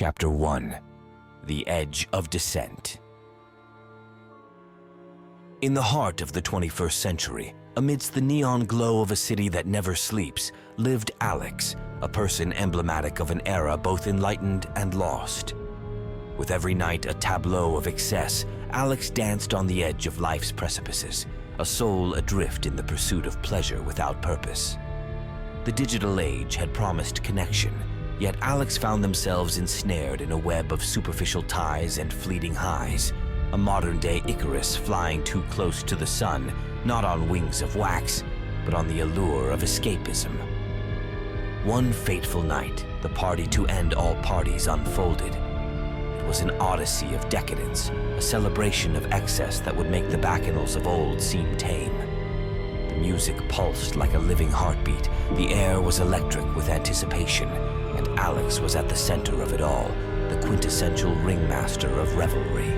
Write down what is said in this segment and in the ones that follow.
Chapter 1: The Edge of Descent. In the heart of the 21st century, amidst the neon glow of a city that never sleeps, lived Alex, a person emblematic of an era both enlightened and lost. With every night a tableau of excess, Alex danced on the edge of life's precipices, a soul adrift in the pursuit of pleasure without purpose. The digital age had promised connection, yet Alex found themselves ensnared in a web of superficial ties and fleeting highs, a modern-day Icarus flying too close to the sun, not on wings of wax, but on the allure of escapism. One fateful night, the party to end all parties unfolded. It was an odyssey of decadence, a celebration of excess that would make the bacchanals of old seem tame. The music pulsed like a living heartbeat, the air was electric with anticipation, and Alex was at the center of it all, the quintessential ringmaster of revelry.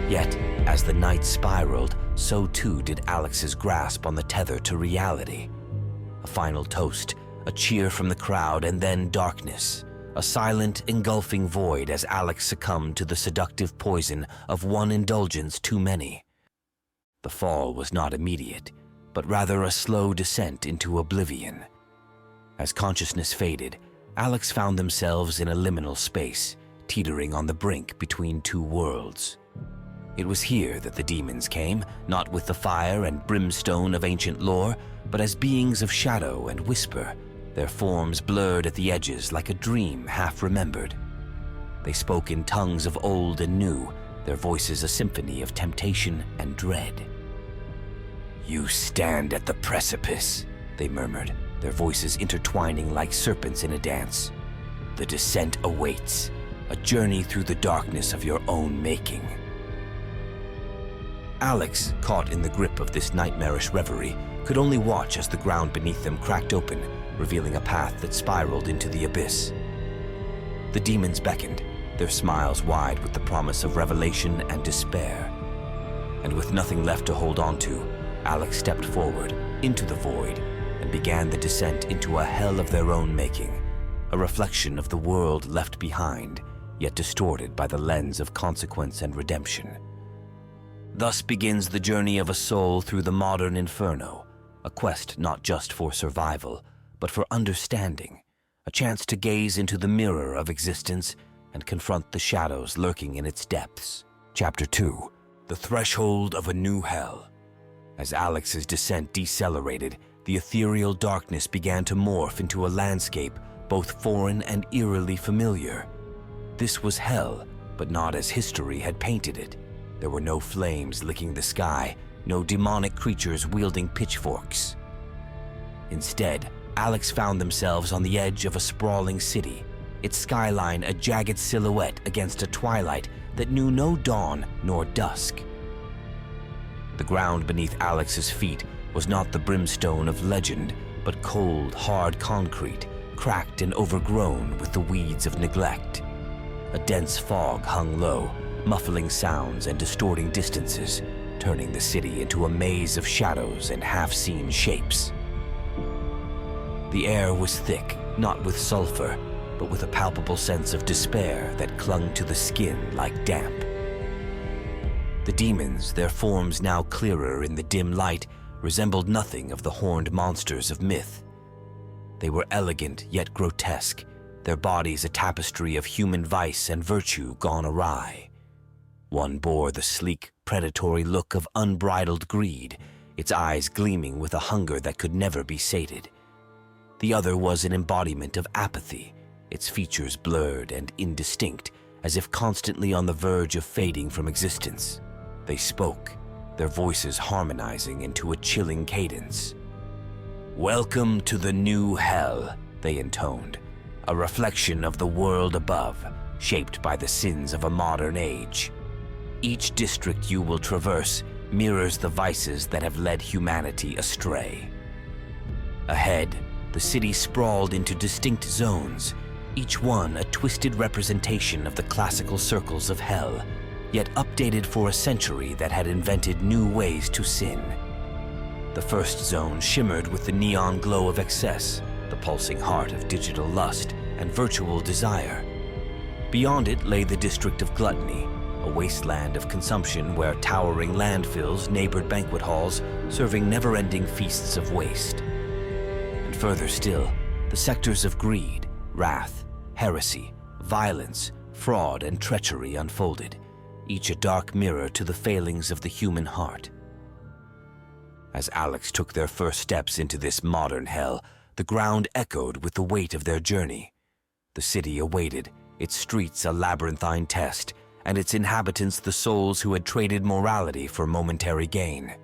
Yet, as the night spiraled, so too did Alex's grasp on the tether to reality. A final toast, a cheer from the crowd, and then darkness. A silent, engulfing void as Alex succumbed to the seductive poison of one indulgence too many. The fall was not immediate, but rather a slow descent into oblivion. As consciousness faded, Alex found themselves in a liminal space, teetering on the brink between two worlds. It was here that the demons came, not with the fire and brimstone of ancient lore, but as beings of shadow and whisper, their forms blurred at the edges like a dream half-remembered. They spoke in tongues of old and new, their voices a symphony of temptation and dread. "You stand at the precipice," they murmured, their voices intertwining like serpents in a dance. "The descent awaits, a journey through the darkness of your own making." Alex, caught in the grip of this nightmarish reverie, could only watch as the ground beneath them cracked open, revealing a path that spiraled into the abyss. The demons beckoned, their smiles wide with the promise of revelation and despair. And with nothing left to hold on to, Alex stepped forward, into the void, and began the descent into a hell of their own making, a reflection of the world left behind, yet distorted by the lens of consequence and redemption. Thus begins the journey of a soul through the modern Inferno, a quest not just for survival, but for understanding, a chance to gaze into the mirror of existence and confront the shadows lurking in its depths. Chapter 2: The Threshold of a New Hell. As Alex's descent decelerated, the ethereal darkness began to morph into a landscape both foreign and eerily familiar. This was hell, but not as history had painted it. There were no flames licking the sky, no demonic creatures wielding pitchforks. Instead, Alex found themselves on the edge of a sprawling city, its skyline a jagged silhouette against a twilight that knew no dawn nor dusk. The ground beneath Alex's feet was not the brimstone of legend, but cold, hard concrete, cracked and overgrown with the weeds of neglect. A dense fog hung low, muffling sounds and distorting distances, turning the city into a maze of shadows and half-seen shapes. The air was thick, not with sulfur, but with a palpable sense of despair that clung to the skin like damp. The demons, their forms now clearer in the dim light, resembled nothing of the horned monsters of myth. They were elegant yet grotesque, their bodies a tapestry of human vice and virtue gone awry. One bore the sleek, predatory look of unbridled greed, its eyes gleaming with a hunger that could never be sated. The other was an embodiment of apathy, its features blurred and indistinct, as if constantly on the verge of fading from existence. They spoke, their voices harmonizing into a chilling cadence. "Welcome to the new hell," they intoned, a reflection of the world above, shaped by the sins of a modern age. Each district you will traverse mirrors the vices that have led humanity astray. Ahead, the city sprawled into distinct zones, each one a twisted representation of the classical circles of hell, yet updated for a century that had invented new ways to sin. The first zone shimmered with the neon glow of excess, the pulsing heart of digital lust and virtual desire. Beyond it lay the district of Gluttony, a wasteland of consumption where towering landfills neighbored banquet halls, serving never-ending feasts of waste. And further still, the sectors of greed, wrath, heresy, violence, fraud, and treachery unfolded, each a dark mirror to the failings of the human heart. As Alex took their first steps into this modern hell, the ground echoed with the weight of their journey. The city awaited, its streets a labyrinthine test, and its inhabitants the souls who had traded morality for momentary gain.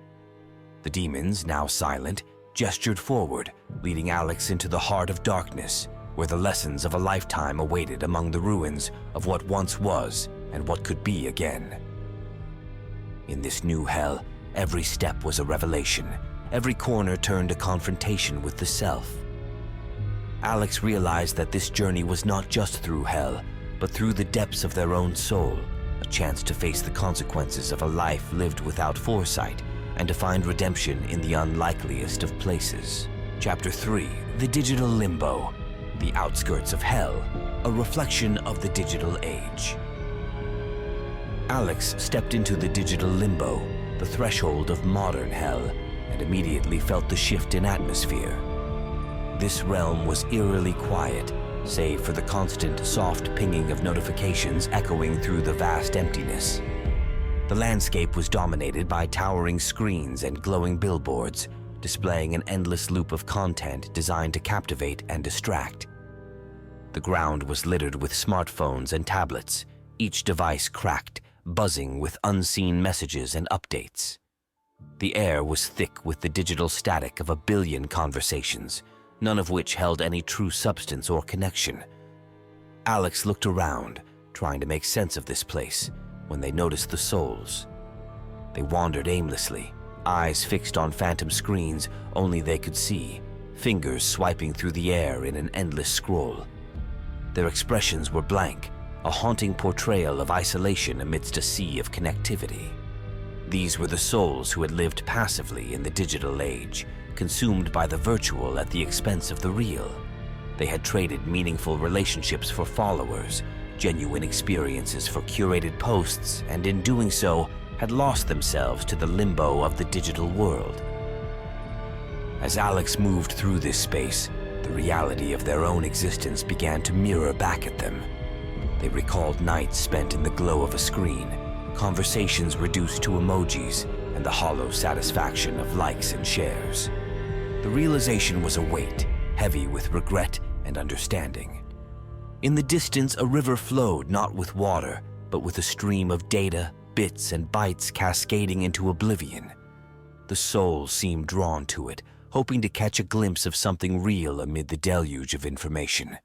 The demons, now silent, gestured forward, leading Alex into the heart of darkness, where the lessons of a lifetime awaited among the ruins of what once was and what could be again. In this new hell, every step was a revelation. Every corner turned a confrontation with the self. Alex realized that this journey was not just through hell, but through the depths of their own soul, a chance to face the consequences of a life lived without foresight and to find redemption in the unlikeliest of places. Chapter 3, The Digital Limbo, the outskirts of hell, a reflection of the digital age. Alex stepped into the digital limbo, the threshold of modern hell, and immediately felt the shift in atmosphere. This realm was eerily quiet, save for the constant soft pinging of notifications echoing through the vast emptiness. The landscape was dominated by towering screens and glowing billboards, displaying an endless loop of content designed to captivate and distract. The ground was littered with smartphones and tablets, each device cracked, buzzing with unseen messages and updates. The air was thick with the digital static of a billion conversations, none of which held any true substance or connection. Alex looked around, trying to make sense of this place, when they noticed the souls. They wandered aimlessly, eyes fixed on phantom screens only they could see, fingers swiping through the air in an endless scroll. Their expressions were blank, a haunting portrayal of isolation amidst a sea of connectivity. These were the souls who had lived passively in the digital age, consumed by the virtual at the expense of the real. They had traded meaningful relationships for followers, genuine experiences for curated posts, and in doing so, had lost themselves to the limbo of the digital world. As Alex moved through this space, the reality of their own existence began to mirror back at them. They recalled nights spent in the glow of a screen, conversations reduced to emojis, and the hollow satisfaction of likes and shares. The realization was a weight, heavy with regret and understanding. In the distance, a river flowed not with water, but with a stream of data, bits, and bytes cascading into oblivion. The soul seemed drawn to it, hoping to catch a glimpse of something real amid the deluge of information.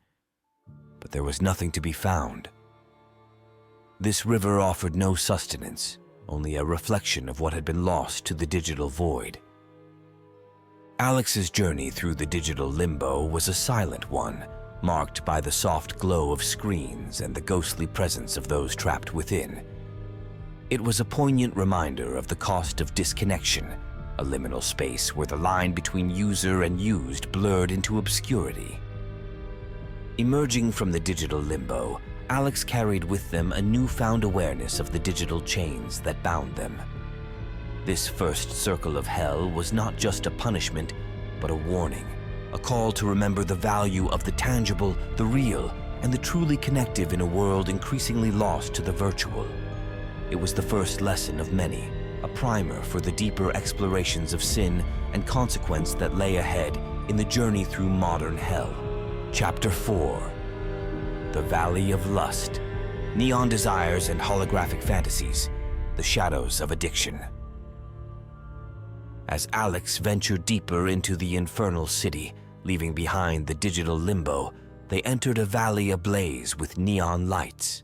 But there was nothing to be found. This river offered no sustenance, only a reflection of what had been lost to the digital void. Alex's journey through the digital limbo was a silent one, marked by the soft glow of screens and the ghostly presence of those trapped within. It was a poignant reminder of the cost of disconnection, a liminal space where the line between user and used blurred into obscurity. Emerging from the digital limbo, Alex carried with them a newfound awareness of the digital chains that bound them. This first circle of hell was not just a punishment, but a warning, a call to remember the value of the tangible, the real, and the truly connective in a world increasingly lost to the virtual. It was the first lesson of many, a primer for the deeper explorations of sin and consequence that lay ahead in the journey through modern hell. Chapter 4, The Valley of Lust, Neon Desires and Holographic Fantasies, The Shadows of Addiction. As Alex ventured deeper into the infernal city, leaving behind the digital limbo, they entered a valley ablaze with neon lights.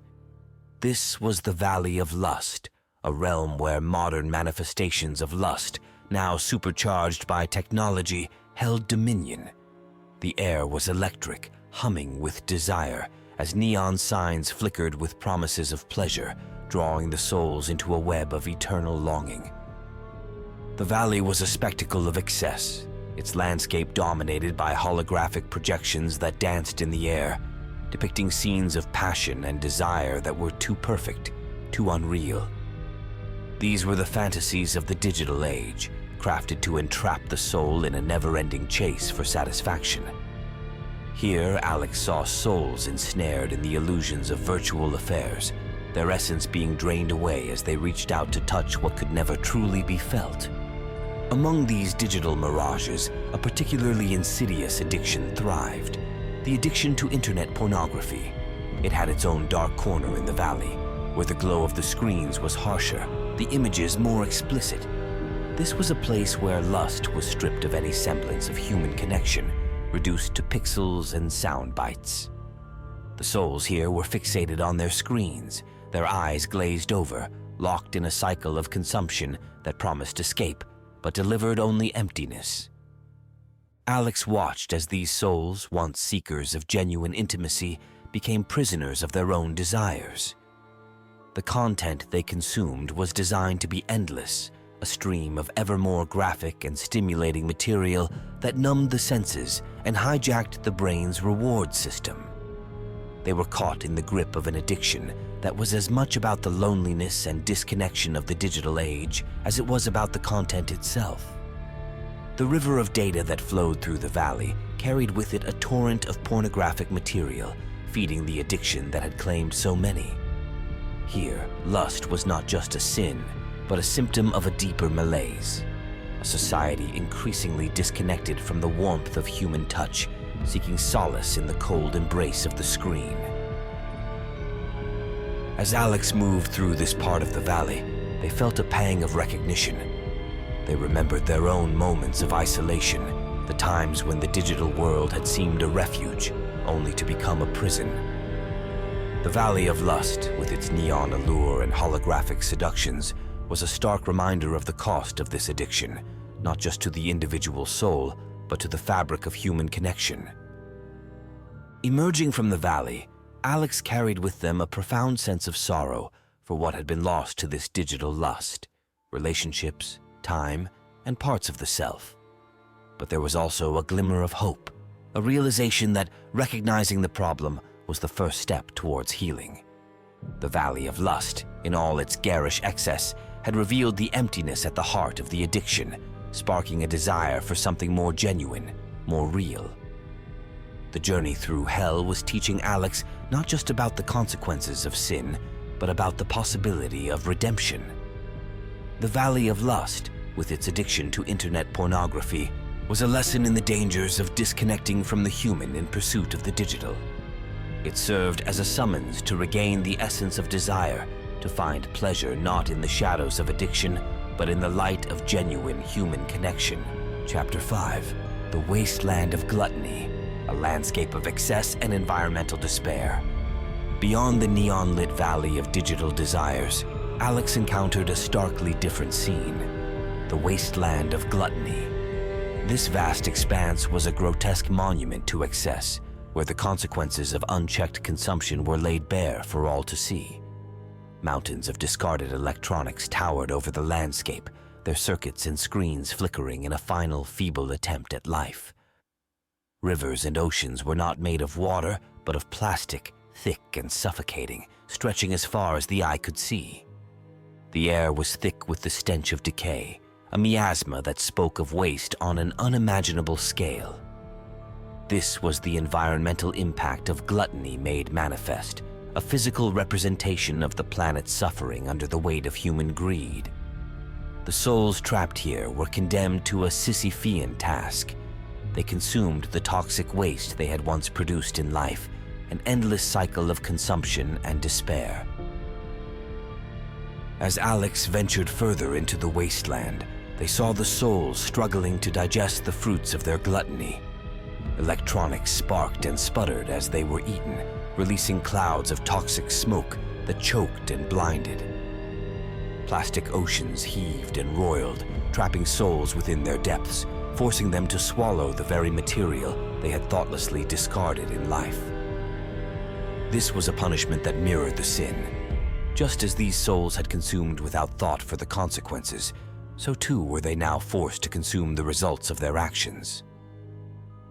This was the Valley of Lust, a realm where modern manifestations of lust, now supercharged by technology, held dominion. The air was electric, humming with desire, as neon signs flickered with promises of pleasure, drawing the souls into a web of eternal longing. The valley was a spectacle of excess, its landscape dominated by holographic projections that danced in the air. depicting scenes of passion and desire that were too perfect, too unreal. These were the fantasies of the digital age, crafted to entrap the soul in a never-ending chase for satisfaction. Here, Alex saw souls ensnared in the illusions of virtual affairs, their essence being drained away as they reached out to touch what could never truly be felt. Among these digital mirages, a particularly insidious addiction thrived: the addiction to internet pornography. It had its own dark corner in the valley, where the glow of the screens was harsher, the images more explicit. This was a place where lust was stripped of any semblance of human connection, reduced to pixels and sound bites. The souls here were fixated on their screens, their eyes glazed over, locked in a cycle of consumption that promised escape, but delivered only emptiness. Alex watched as these souls, once seekers of genuine intimacy, became prisoners of their own desires. The content they consumed was designed to be endless, a stream of ever more graphic and stimulating material that numbed the senses and hijacked the brain's reward system. They were caught in the grip of an addiction that was as much about the loneliness and disconnection of the digital age as it was about the content itself. The river of data that flowed through the valley carried with it a torrent of pornographic material, feeding the addiction that had claimed so many. Here, lust was not just a sin, but a symptom of a deeper malaise, a society increasingly disconnected from the warmth of human touch, seeking solace in the cold embrace of the screen. As Alex moved through this part of the valley, they felt a pang of recognition. They remembered their own moments of isolation, the times when the digital world had seemed a refuge, only to become a prison. The Valley of Lust, with its neon allure and holographic seductions, was a stark reminder of the cost of this addiction, not just to the individual soul, but to the fabric of human connection. Emerging from the valley, Alex carried with them a profound sense of sorrow for what had been lost to this digital lust: relationships, time, and parts of the self. But there was also a glimmer of hope, a realization that recognizing the problem was the first step towards healing. The Valley of Lust, in all its garish excess, had revealed the emptiness at the heart of the addiction, sparking a desire for something more genuine, more real. The journey through hell was teaching Alex not just about the consequences of sin, but about the possibility of redemption. The Valley of Lust, with its addiction to internet pornography, was a lesson in the dangers of disconnecting from the human in pursuit of the digital. It served as a summons to regain the essence of desire, to find pleasure not in the shadows of addiction, but in the light of genuine human connection. Chapter 5, The Wasteland of Gluttony, a landscape of excess and environmental despair. Beyond the neon-lit valley of digital desires, Alex encountered a starkly different scene: the Wasteland of Gluttony. This vast expanse was a grotesque monument to excess, where the consequences of unchecked consumption were laid bare for all to see. Mountains of discarded electronics towered over the landscape, their circuits and screens flickering in a final, feeble attempt at life. Rivers and oceans were not made of water, but of plastic, thick and suffocating, stretching as far as the eye could see. The air was thick with the stench of decay, a miasma that spoke of waste on an unimaginable scale. This was the environmental impact of gluttony made manifest, a physical representation of the planet's suffering under the weight of human greed. The souls trapped here were condemned to a Sisyphean task. They consumed the toxic waste they had once produced in life, an endless cycle of consumption and despair. As Alex ventured further into the wasteland, they saw the souls struggling to digest the fruits of their gluttony. Electronics sparked and sputtered as they were eaten, releasing clouds of toxic smoke that choked and blinded. Plastic oceans heaved and roiled, trapping souls within their depths, forcing them to swallow the very material they had thoughtlessly discarded in life. This was a punishment that mirrored the sin. Just as these souls had consumed without thought for the consequences, so too were they now forced to consume the results of their actions.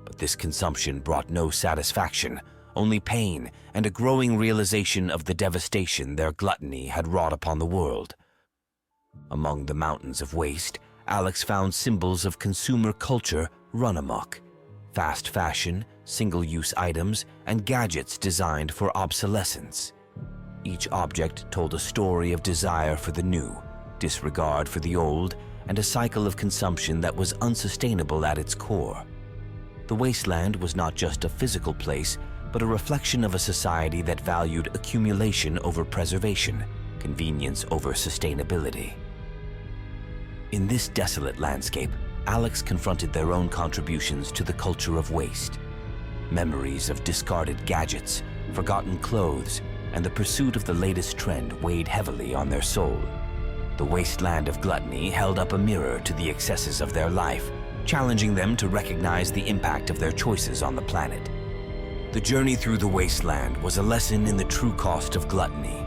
But this consumption brought no satisfaction, only pain and a growing realization of the devastation their gluttony had wrought upon the world. Among the mountains of waste, Alex found symbols of consumer culture run amok: fast fashion, single-use items, and gadgets designed for obsolescence. Each object told a story of desire for the new, disregard for the old, and a cycle of consumption that was unsustainable at its core. The wasteland was not just a physical place, but a reflection of a society that valued accumulation over preservation, convenience over sustainability. In this desolate landscape, Alex confronted their own contributions to the culture of waste. Memories of discarded gadgets, forgotten clothes, and the pursuit of the latest trend weighed heavily on their soul. The wasteland of gluttony held up a mirror to the excesses of their life, challenging them to recognize the impact of their choices on the planet. The journey through the wasteland was a lesson in the true cost of gluttony,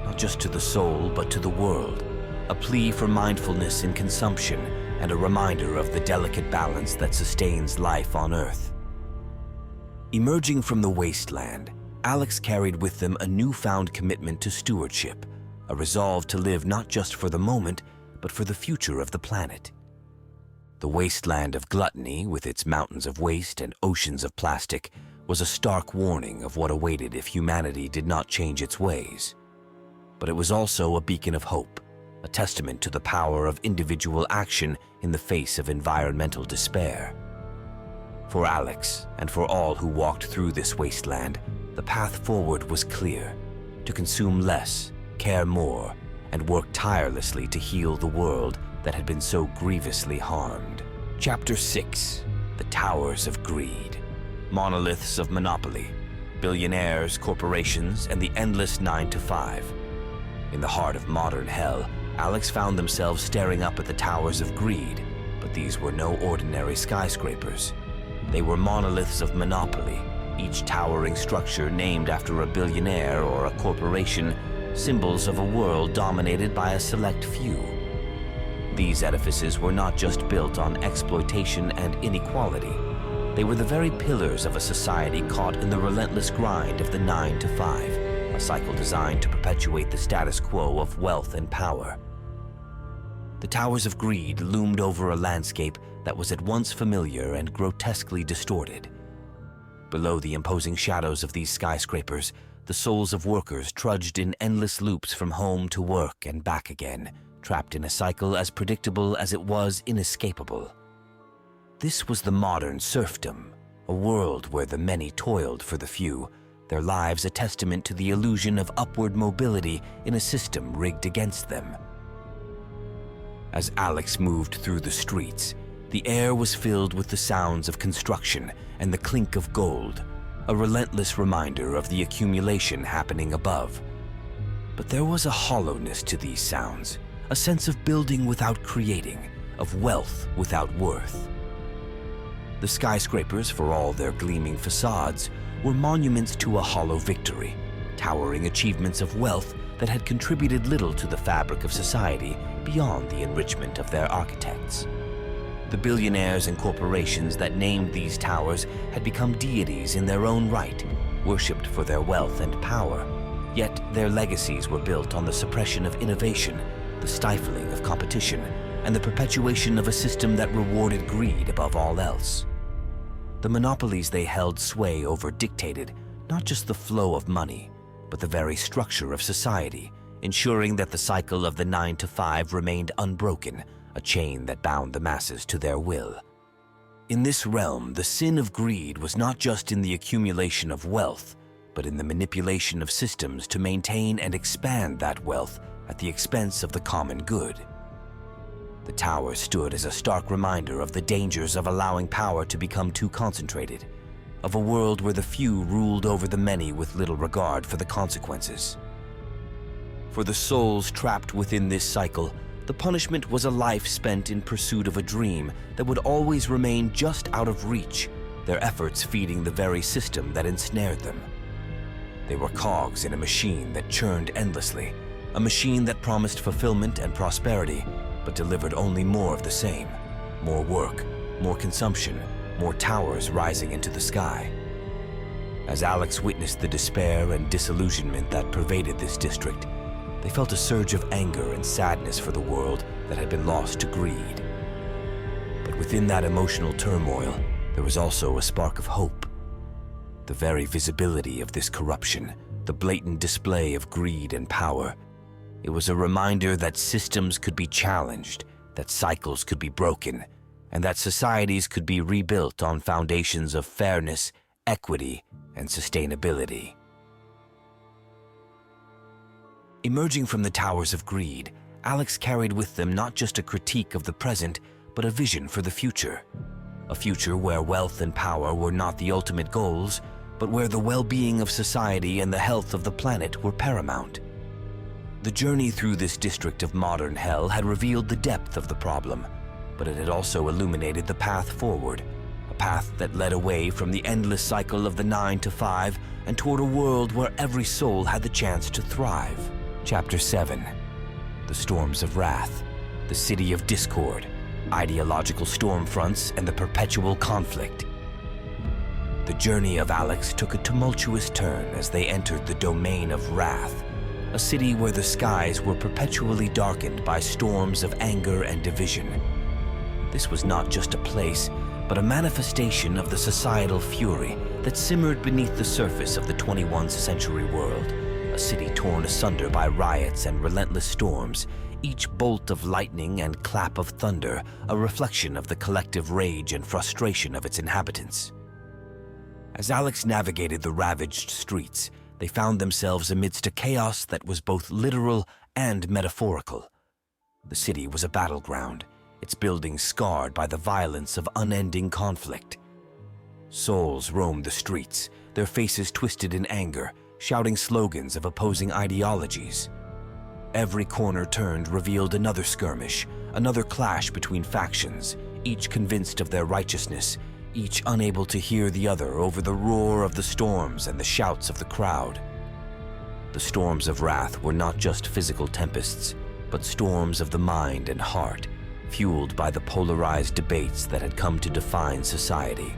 not just to the soul but to the world, a plea for mindfulness in consumption and a reminder of the delicate balance that sustains life on Earth. Emerging from the wasteland, Alex carried with them a newfound commitment to stewardship, a resolve to live not just for the moment, but for the future of the planet. The wasteland of gluttony, with its mountains of waste and oceans of plastic, was a stark warning of what awaited if humanity did not change its ways. But it was also a beacon of hope, a testament to the power of individual action in the face of environmental despair. For Alex, and for all who walked through this wasteland, the path forward was clear: to consume less, care more, and work tirelessly to heal the world that had been so grievously harmed. Chapter 6: The Towers of Greed. Monoliths of monopoly, billionaires, corporations, and the endless 9 to 5. In the heart of modern hell, Alex found themselves staring up at the towers of greed, but these were no ordinary skyscrapers. They were monoliths of monopoly, each towering structure named after a billionaire or a corporation, symbols of a world dominated by a select few. These edifices were not just built on exploitation and inequality. They were the very pillars of a society caught in the relentless grind of the 9 to 5, a cycle designed to perpetuate the status quo of wealth and power. The Towers of Greed loomed over a landscape that was at once familiar and grotesquely distorted. Below the imposing shadows of these skyscrapers, the souls of workers trudged in endless loops from home to work and back again, trapped in a cycle as predictable as it was inescapable. This was the modern serfdom, a world where the many toiled for the few, their lives a testament to the illusion of upward mobility in a system rigged against them. As Alex moved through the streets, the air was filled with the sounds of construction and the clink of gold, a relentless reminder of the accumulation happening above. But there was a hollowness to these sounds, a sense of building without creating, of wealth without worth. The skyscrapers, for all their gleaming facades, were monuments to a hollow victory, towering achievements of wealth that had contributed little to the fabric of society beyond the enrichment of their architects. The billionaires and corporations that named these towers had become deities in their own right, worshipped for their wealth and power, yet their legacies were built on the suppression of innovation, the stifling of competition, and the perpetuation of a system that rewarded greed above all else. The monopolies they held sway over dictated not just the flow of money, but the very structure of society, ensuring that the cycle of the 9 to 5 remained unbroken, a chain that bound the masses to their will. In this realm, the sin of greed was not just in the accumulation of wealth, but in the manipulation of systems to maintain and expand that wealth at the expense of the common good. The tower stood as a stark reminder of the dangers of allowing power to become too concentrated, of a world where the few ruled over the many with little regard for the consequences. For the souls trapped within this cycle, the punishment was a life spent in pursuit of a dream that would always remain just out of reach, their efforts feeding the very system that ensnared them. They were cogs in a machine that churned endlessly, a machine that promised fulfillment and prosperity, but delivered only more of the same: more work, more consumption, more towers rising into the sky. As Alex witnessed the despair and disillusionment that pervaded this district, they felt a surge of anger and sadness for the world that had been lost to greed. But within that emotional turmoil, there was also a spark of hope. The very visibility of this corruption, the blatant display of greed and power, it was a reminder that systems could be challenged, that cycles could be broken, and that societies could be rebuilt on foundations of fairness, equity, and sustainability. Emerging from the towers of greed, Alex carried with them not just a critique of the present, but a vision for the future. A future where wealth and power were not the ultimate goals, but where the well-being of society and the health of the planet were paramount. The journey through this district of modern hell had revealed the depth of the problem, but it had also illuminated the path forward, a path that led away from the endless cycle of the 9 to 5 and toward a world where every soul had the chance to thrive. Chapter 7. The Storms of Wrath, the City of Discord, Ideological Stormfronts, and the Perpetual Conflict. The journey of Alex took a tumultuous turn as they entered the domain of Wrath, a city where the skies were perpetually darkened by storms of anger and division. This was not just a place, but a manifestation of the societal fury that simmered beneath the surface of the 21st century world, a city torn asunder by riots and relentless storms, each bolt of lightning and clap of thunder a reflection of the collective rage and frustration of its inhabitants. As Alex navigated the ravaged streets, they found themselves amidst a chaos that was both literal and metaphorical. The city was a battleground, its buildings scarred by the violence of unending conflict. Souls roamed the streets, their faces twisted in anger, shouting slogans of opposing ideologies. Every corner turned revealed another skirmish, another clash between factions, each convinced of their righteousness, each unable to hear the other over the roar of the storms and the shouts of the crowd. The storms of wrath were not just physical tempests, but storms of the mind and heart, fueled by the polarized debates that had come to define society.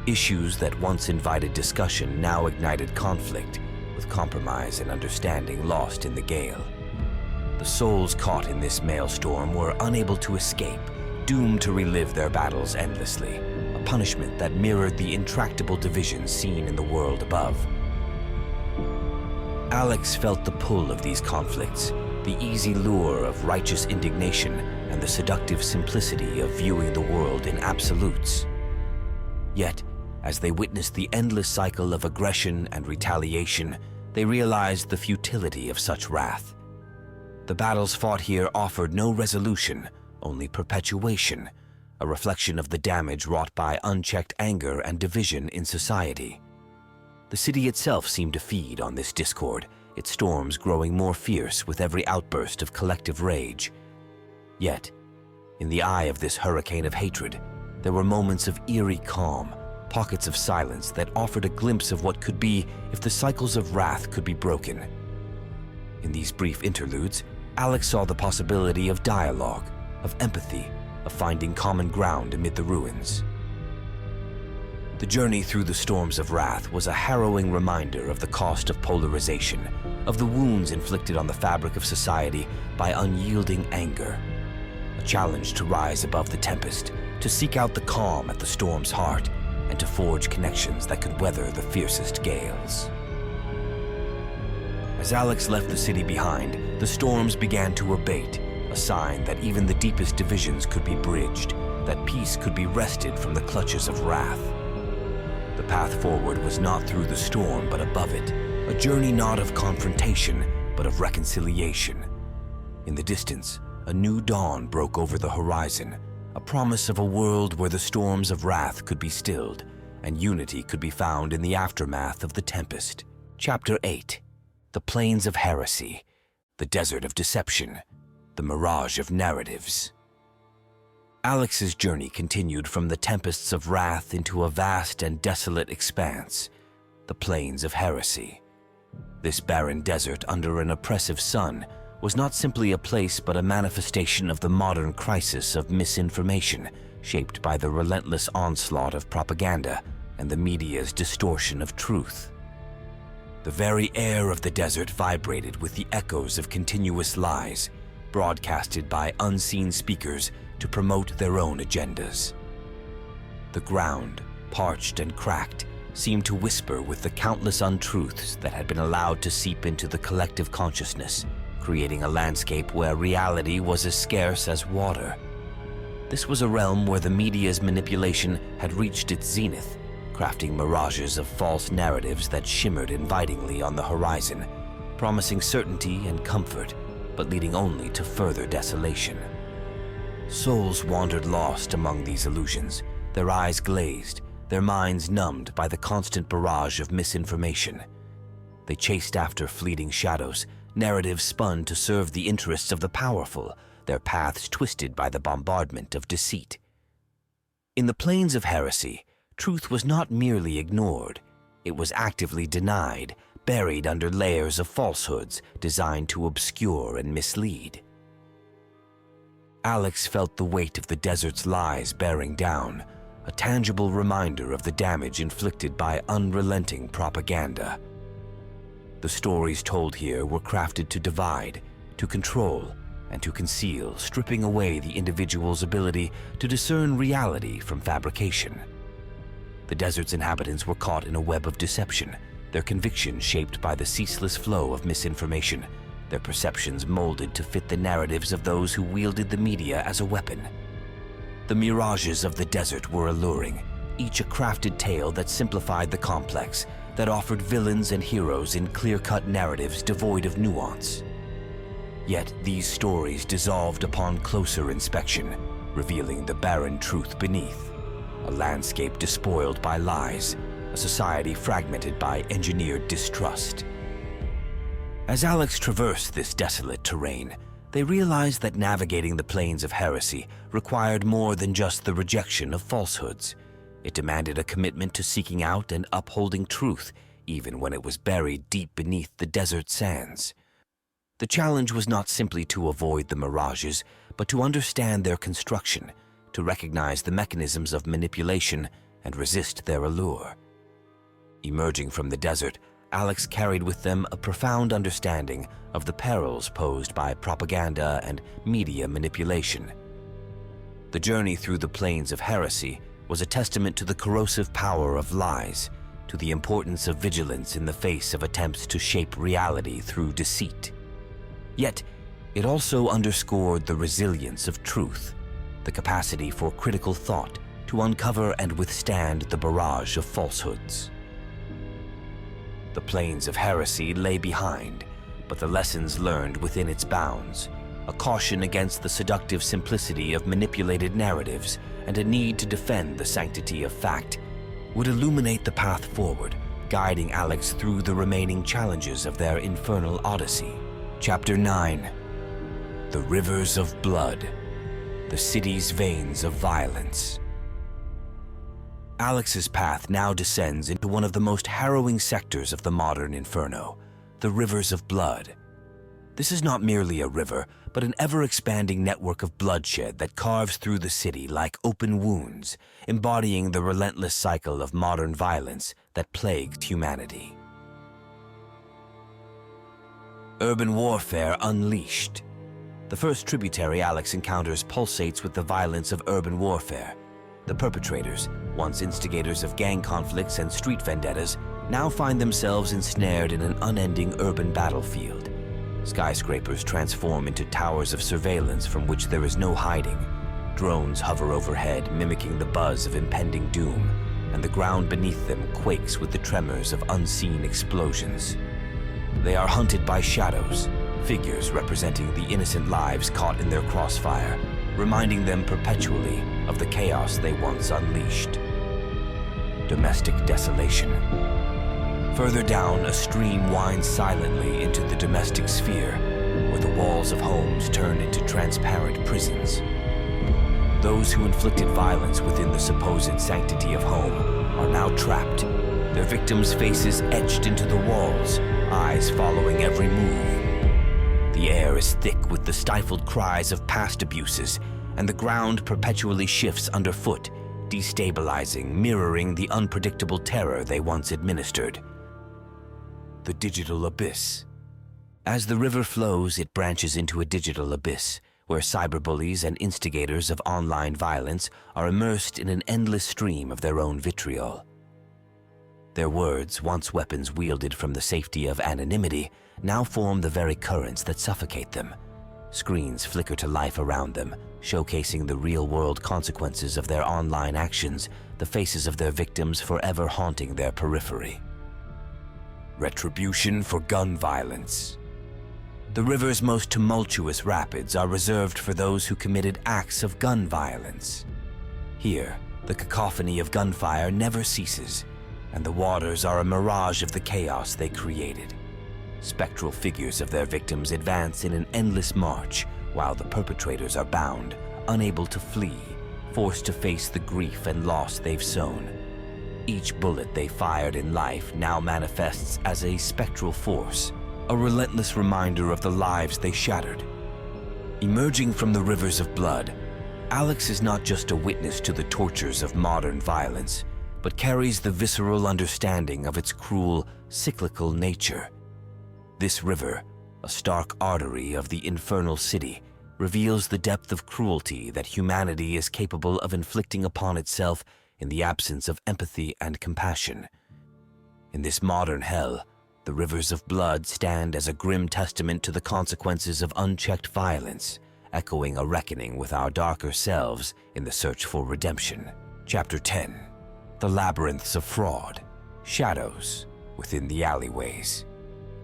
Issues that once invited discussion now ignited conflict, with compromise and understanding lost in the gale. The souls caught in this maelstrom were unable to escape, doomed to relive their battles endlessly, a punishment that mirrored the intractable divisions seen in the world above. Alex felt the pull of these conflicts, the easy lure of righteous indignation and the seductive simplicity of viewing the world in absolutes. Yet, as they witnessed the endless cycle of aggression and retaliation, they realized the futility of such wrath. The battles fought here offered no resolution, only perpetuation, a reflection of the damage wrought by unchecked anger and division in society. The city itself seemed to feed on this discord, its storms growing more fierce with every outburst of collective rage. Yet, in the eye of this hurricane of hatred, there were moments of eerie calm, pockets of silence that offered a glimpse of what could be if the cycles of wrath could be broken. In these brief interludes, Alex saw the possibility of dialogue, of empathy, of finding common ground amid the ruins. The journey through the storms of wrath was a harrowing reminder of the cost of polarization, of the wounds inflicted on the fabric of society by unyielding anger. A challenge to rise above the tempest, to seek out the calm at the storm's heart, and to forge connections that could weather the fiercest gales. As Alex left the city behind, the storms began to abate, a sign that even the deepest divisions could be bridged, that peace could be wrested from the clutches of wrath. The path forward was not through the storm, but above it, a journey not of confrontation, but of reconciliation. In the distance, a new dawn broke over the horizon, a promise of a world where the storms of wrath could be stilled, and unity could be found in the aftermath of the tempest. Chapter 8. The Plains of Heresy, the Desert of Deception, the Mirage of Narratives. Alex's journey continued from the tempests of wrath into a vast and desolate expanse, the Plains of Heresy. This barren desert under an oppressive sun was not simply a place but a manifestation of the modern crisis of misinformation, shaped by the relentless onslaught of propaganda and the media's distortion of truth. The very air of the desert vibrated with the echoes of continuous lies, broadcasted by unseen speakers to promote their own agendas. The ground, parched and cracked, seemed to whisper with the countless untruths that had been allowed to seep into the collective consciousness, creating a landscape where reality was as scarce as water. This was a realm where the media's manipulation had reached its zenith, crafting mirages of false narratives that shimmered invitingly on the horizon, promising certainty and comfort, but leading only to further desolation. Souls wandered lost among these illusions, their eyes glazed, their minds numbed by the constant barrage of misinformation. They chased after fleeting shadows, narratives spun to serve the interests of the powerful, their paths twisted by the bombardment of deceit. In the plains of heresy, truth was not merely ignored, it was actively denied, buried under layers of falsehoods designed to obscure and mislead. Alex felt the weight of the desert's lies bearing down, a tangible reminder of the damage inflicted by unrelenting propaganda. The stories told here were crafted to divide, to control, and to conceal, stripping away the individual's ability to discern reality from fabrication. The desert's inhabitants were caught in a web of deception, their convictions shaped by the ceaseless flow of misinformation, their perceptions molded to fit the narratives of those who wielded the media as a weapon. The mirages of the desert were alluring, each a crafted tale that simplified the complex, that offered villains and heroes in clear-cut narratives devoid of nuance. Yet these stories dissolved upon closer inspection, revealing the barren truth beneath. A landscape despoiled by lies, a society fragmented by engineered distrust. As Alex traversed this desolate terrain, they realized that navigating the plains of heresy required more than just the rejection of falsehoods. It demanded a commitment to seeking out and upholding truth, even when it was buried deep beneath the desert sands. The challenge was not simply to avoid the mirages, but to understand their construction, to recognize the mechanisms of manipulation and resist their allure. Emerging from the desert, Alex carried with them a profound understanding of the perils posed by propaganda and media manipulation. The journey through the plains of heresy was a testament to the corrosive power of lies, to the importance of vigilance in the face of attempts to shape reality through deceit. Yet, it also underscored the resilience of truth, the capacity for critical thought to uncover and withstand the barrage of falsehoods. The plains of heresy lay behind, but the lessons learned within its bounds, a caution against the seductive simplicity of manipulated narratives and a need to defend the sanctity of fact, would illuminate the path forward, guiding Alex through the remaining challenges of their infernal odyssey. Chapter 9. The Rivers of Blood, the city's veins of violence. Alex's path now descends into one of the most harrowing sectors of the modern Inferno, the Rivers of Blood. This is not merely a river, but an ever-expanding network of bloodshed that carves through the city like open wounds, embodying the relentless cycle of modern violence that plagued humanity. Urban warfare unleashed. The first tributary Alex encounters pulsates with the violence of urban warfare. The perpetrators, once instigators of gang conflicts and street vendettas, now find themselves ensnared in an unending urban battlefield. Skyscrapers transform into towers of surveillance from which there is no hiding. Drones hover overhead, mimicking the buzz of impending doom, and the ground beneath them quakes with the tremors of unseen explosions. They are hunted by shadows, figures representing the innocent lives caught in their crossfire, reminding them perpetually of the chaos they once unleashed. Domestic desolation. Further down, a stream winds silently into the domestic sphere, where the walls of homes turn into transparent prisons. Those who inflicted violence within the supposed sanctity of home are now trapped, their victims' faces etched into the walls, eyes following every move. The air is thick with the stifled cries of past abuses, and the ground perpetually shifts underfoot, destabilizing, mirroring the unpredictable terror they once administered. The digital abyss. As the river flows, it branches into a digital abyss, where cyberbullies and instigators of online violence are immersed in an endless stream of their own vitriol. Their words, once weapons wielded from the safety of anonymity, now form the very currents that suffocate them. Screens flicker to life around them, showcasing the real-world consequences of their online actions, the faces of their victims forever haunting their periphery. Retribution for gun violence. The river's most tumultuous rapids are reserved for those who committed acts of gun violence. Here, the cacophony of gunfire never ceases, and the waters are a mirage of the chaos they created. Spectral figures of their victims advance in an endless march, while the perpetrators are bound, unable to flee, forced to face the grief and loss they've sown. Each bullet they fired in life now manifests as a spectral force, a relentless reminder of the lives they shattered. Emerging from the rivers of blood, Alex is not just a witness to the tortures of modern violence, but carries the visceral understanding of its cruel, cyclical nature. This river, a stark artery of the infernal city, reveals the depth of cruelty that humanity is capable of inflicting upon itself in the absence of empathy and compassion. In this modern hell, the rivers of blood stand as a grim testament to the consequences of unchecked violence, echoing a reckoning with our darker selves in the search for redemption. Chapter 10. The Labyrinths of Fraud. Shadows within the alleyways.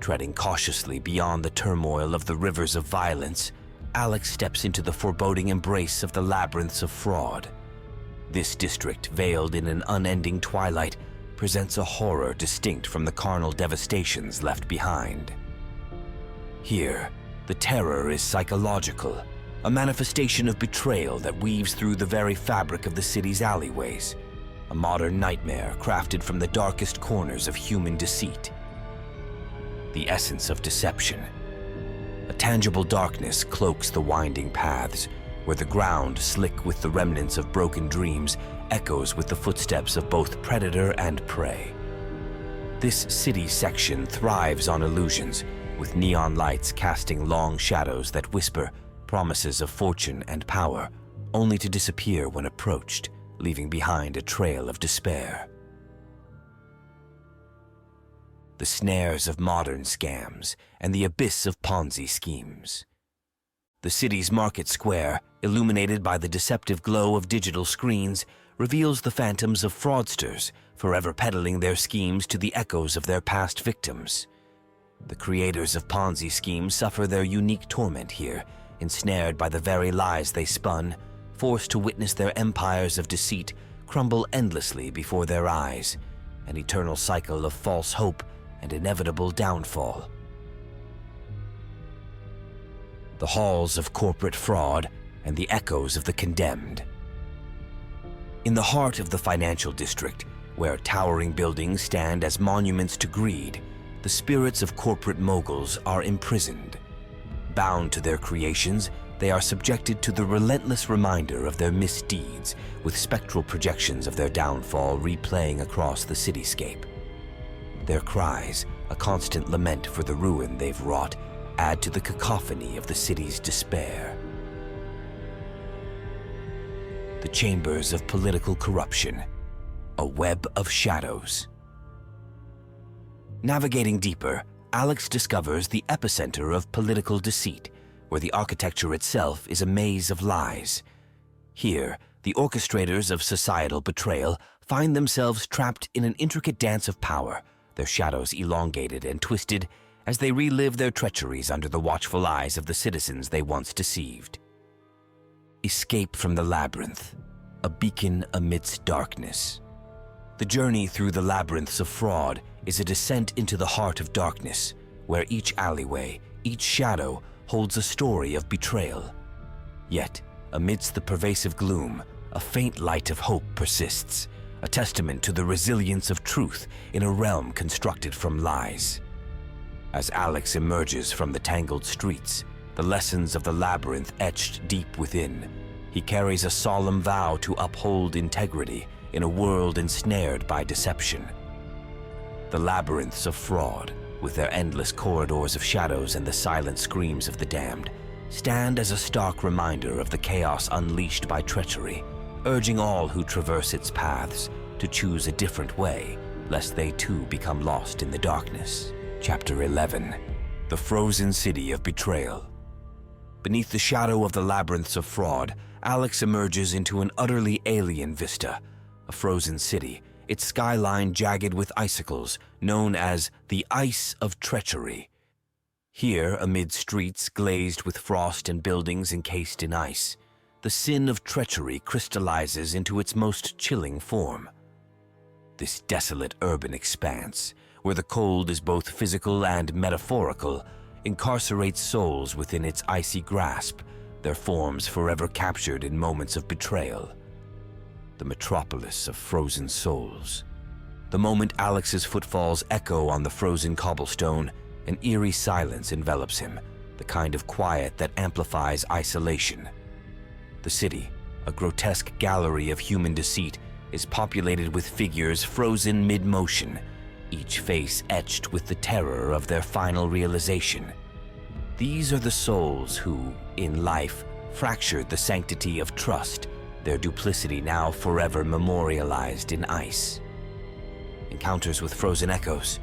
Treading cautiously beyond the turmoil of the rivers of violence, Alex steps into the foreboding embrace of the Labyrinths of Fraud. This district, veiled in an unending twilight, presents a horror distinct from the carnal devastations left behind. Here, the terror is psychological, a manifestation of betrayal that weaves through the very fabric of the city's alleyways, a modern nightmare crafted from the darkest corners of human deceit. The essence of deception. A tangible darkness cloaks the winding paths, where the ground, slick with the remnants of broken dreams, echoes with the footsteps of both predator and prey. This city section thrives on illusions, with neon lights casting long shadows that whisper promises of fortune and power, only to disappear when approached, leaving behind a trail of despair. The snares of modern scams and the abyss of Ponzi schemes. The city's market square, illuminated by the deceptive glow of digital screens, reveals the phantoms of fraudsters, forever peddling their schemes to the echoes of their past victims. The creators of Ponzi schemes suffer their unique torment here, ensnared by the very lies they spun, forced to witness their empires of deceit crumble endlessly before their eyes, an eternal cycle of false hope and inevitable downfall. The halls of corporate fraud and the echoes of the condemned. In the heart of the financial district, where towering buildings stand as monuments to greed, the spirits of corporate moguls are imprisoned. Bound to their creations, they are subjected to the relentless reminder of their misdeeds, with spectral projections of their downfall replaying across the cityscape. Their cries, a constant lament for the ruin they've wrought, add to the cacophony of the city's despair. The chambers of political corruption, a web of shadows. Navigating deeper, Alex discovers the epicenter of political deceit, where the architecture itself is a maze of lies. Here, the orchestrators of societal betrayal find themselves trapped in an intricate dance of power, their shadows elongated and twisted as they relive their treacheries under the watchful eyes of the citizens they once deceived. Escape from the labyrinth, a beacon amidst darkness. The journey through the labyrinths of fraud is a descent into the heart of darkness, where each alleyway, each shadow, holds a story of betrayal. Yet, amidst the pervasive gloom, a faint light of hope persists, a testament to the resilience of truth in a realm constructed from lies. As Alex emerges from the tangled streets, the lessons of the labyrinth etched deep within, He carries a solemn vow to uphold integrity in a world ensnared by deception. The labyrinths of fraud, with their endless corridors of shadows and the silent screams of the damned, stand as a stark reminder of the chaos unleashed by treachery, urging all who traverse its paths to choose a different way, lest they too become lost in the darkness. Chapter 11. The Frozen City of Betrayal. Beneath the shadow of the labyrinths of fraud, Alex emerges into an utterly alien vista, a frozen city, its skyline jagged with icicles, known as the Ice of Treachery. Here, amid streets glazed with frost and buildings encased in ice, the sin of treachery crystallizes into its most chilling form. This desolate urban expanse, where the cold is both physical and metaphorical, incarcerates souls within its icy grasp, their forms forever captured in moments of betrayal. The metropolis of frozen souls. The moment Alex's footfalls echo on the frozen cobblestone, an eerie silence envelops him, the kind of quiet that amplifies isolation. The city, a grotesque gallery of human deceit, is populated with figures frozen mid-motion, each face etched with the terror of their final realization. These are the souls who, in life, fractured the sanctity of trust, their duplicity now forever memorialized in ice. Encounters with frozen echoes.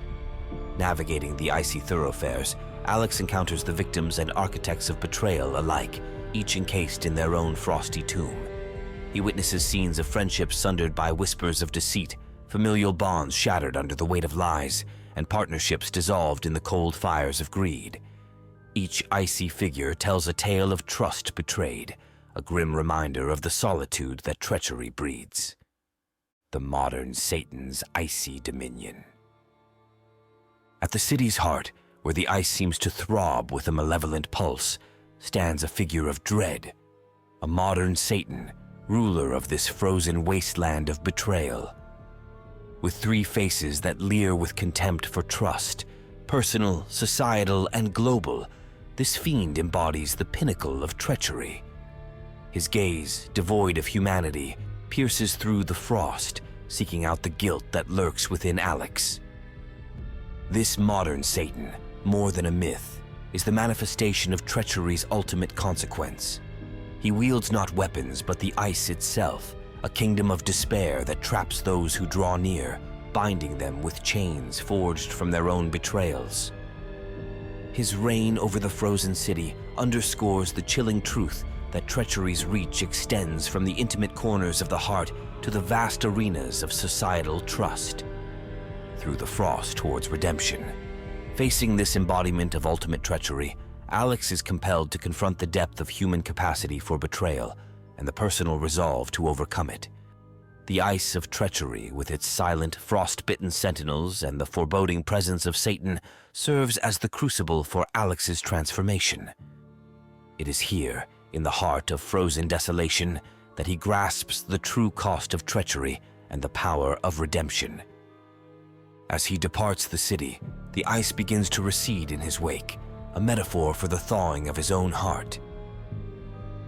Navigating the icy thoroughfares, Alex encounters the victims and architects of betrayal alike, each encased in their own frosty tomb. He witnesses scenes of friendship sundered by whispers of deceit, familial bonds shattered under the weight of lies, and partnerships dissolved in the cold fires of greed. Each icy figure tells a tale of trust betrayed, a grim reminder of the solitude that treachery breeds. The modern Satan's icy dominion. At the city's heart, where the ice seems to throb with a malevolent pulse, stands a figure of dread, a modern Satan, ruler of this frozen wasteland of betrayal. With three faces that leer with contempt for trust, personal, societal, and global, this fiend embodies the pinnacle of treachery. His gaze, devoid of humanity, pierces through the frost, seeking out the guilt that lurks within Alex. This modern Satan, more than a myth, is the manifestation of treachery's ultimate consequence. He wields not weapons, but the ice itself, a kingdom of despair that traps those who draw near, binding them with chains forged from their own betrayals. His reign over the frozen city underscores the chilling truth that treachery's reach extends from the intimate corners of the heart to the vast arenas of societal trust. Through the frost towards redemption. Facing this embodiment of ultimate treachery, Alex is compelled to confront the depth of human capacity for betrayal and the personal resolve to overcome it. The Ice of Treachery, with its silent, frost-bitten sentinels and the foreboding presence of Satan, serves as the crucible for Alex's transformation. It is here, in the heart of frozen desolation, that he grasps the true cost of treachery and the power of redemption. As he departs the city, the ice begins to recede in his wake, a metaphor for the thawing of his own heart.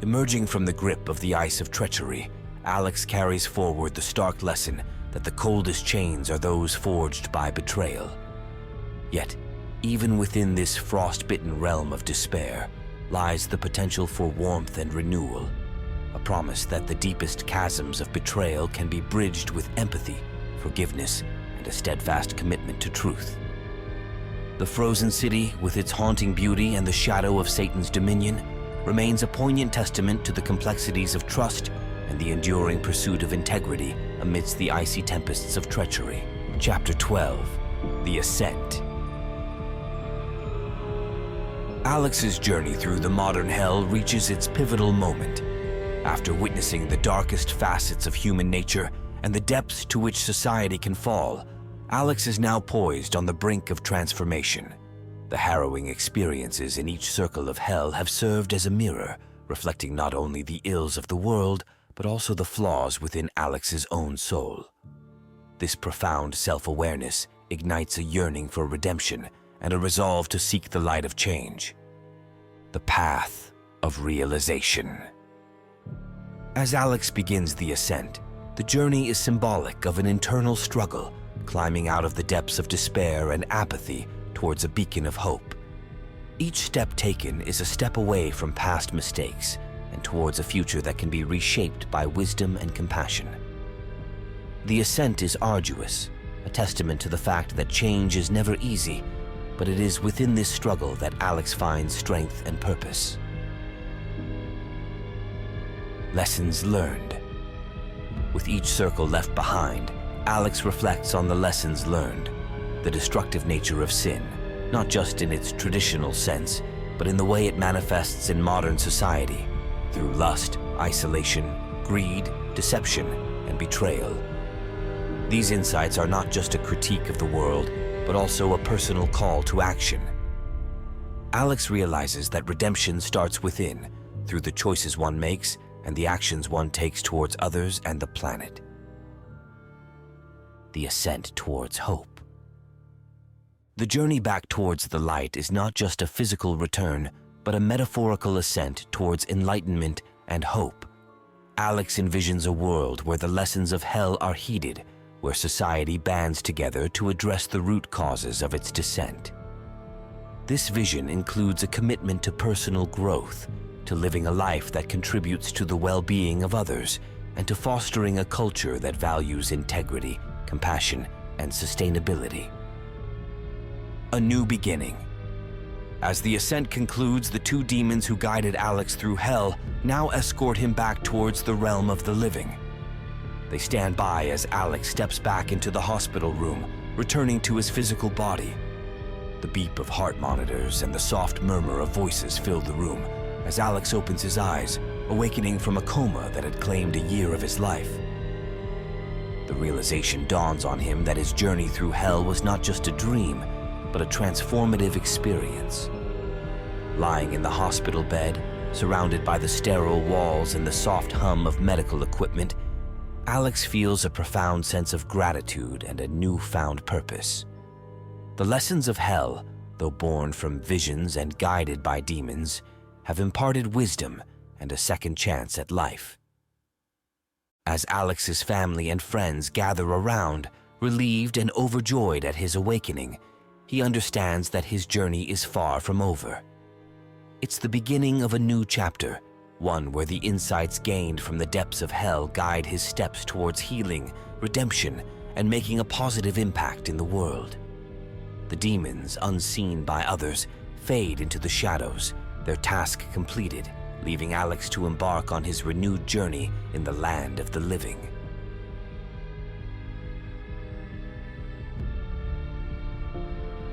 Emerging from the grip of the Ice of Treachery, Alex carries forward the stark lesson that the coldest chains are those forged by betrayal. Yet, even within this frost-bitten realm of despair, lies the potential for warmth and renewal, a promise that the deepest chasms of betrayal can be bridged with empathy, forgiveness, and a steadfast commitment to truth. The frozen city, with its haunting beauty and the shadow of Satan's dominion, remains a poignant testament to the complexities of trust and the enduring pursuit of integrity amidst the icy tempests of treachery. Chapter 12. The Ascent. Alex's journey through the modern hell reaches its pivotal moment. After witnessing the darkest facets of human nature and the depths to which society can fall, Alex is now poised on the brink of transformation. The harrowing experiences in each circle of hell have served as a mirror, reflecting not only the ills of the world, but also the flaws within Alex's own soul. This profound self-awareness ignites a yearning for redemption and a resolve to seek the light of change. The path of realization. As Alex begins the ascent, the journey is symbolic of an internal struggle, climbing out of the depths of despair and apathy towards a beacon of hope. Each step taken is a step away from past mistakes and towards a future that can be reshaped by wisdom and compassion. The ascent is arduous, a testament to the fact that change is never easy, but it is within this struggle that Alex finds strength and purpose. Lessons learned. With each circle left behind, Alex reflects on the lessons learned, the destructive nature of sin, not just in its traditional sense, but in the way it manifests in modern society, through lust, isolation, greed, deception, and betrayal. These insights are not just a critique of the world, but also a personal call to action. Alex realizes that redemption starts within, through the choices one makes and the actions one takes towards others and the planet. The ascent towards hope. The journey back towards the light is not just a physical return, but a metaphorical ascent towards enlightenment and hope. Alex envisions a world where the lessons of hell are heeded, where society bands together to address the root causes of its descent. This vision includes a commitment to personal growth, to living a life that contributes to the well-being of others, and to fostering a culture that values integrity, compassion, and sustainability. A new beginning. As the ascent concludes, the two demons who guided Alex through hell now escort him back towards the realm of the living. They stand by as Alex steps back into the hospital room, returning to his physical body. The beep of heart monitors and the soft murmur of voices fill the room as Alex opens his eyes, awakening from a coma that had claimed a year of his life. The realization dawns on him that his journey through hell was not just a dream, but a transformative experience. Lying in the hospital bed, surrounded by the sterile walls and the soft hum of medical equipment, Alex feels a profound sense of gratitude and a newfound purpose. The lessons of hell, though born from visions and guided by demons, have imparted wisdom and a second chance at life. As Alex's family and friends gather around, relieved and overjoyed at his awakening, he understands that his journey is far from over. It's the beginning of a new chapter, one where the insights gained from the depths of hell guide his steps towards healing, redemption, and making a positive impact in the world. The demons, unseen by others, fade into the shadows, their task completed, leaving Alex to embark on his renewed journey in the land of the living.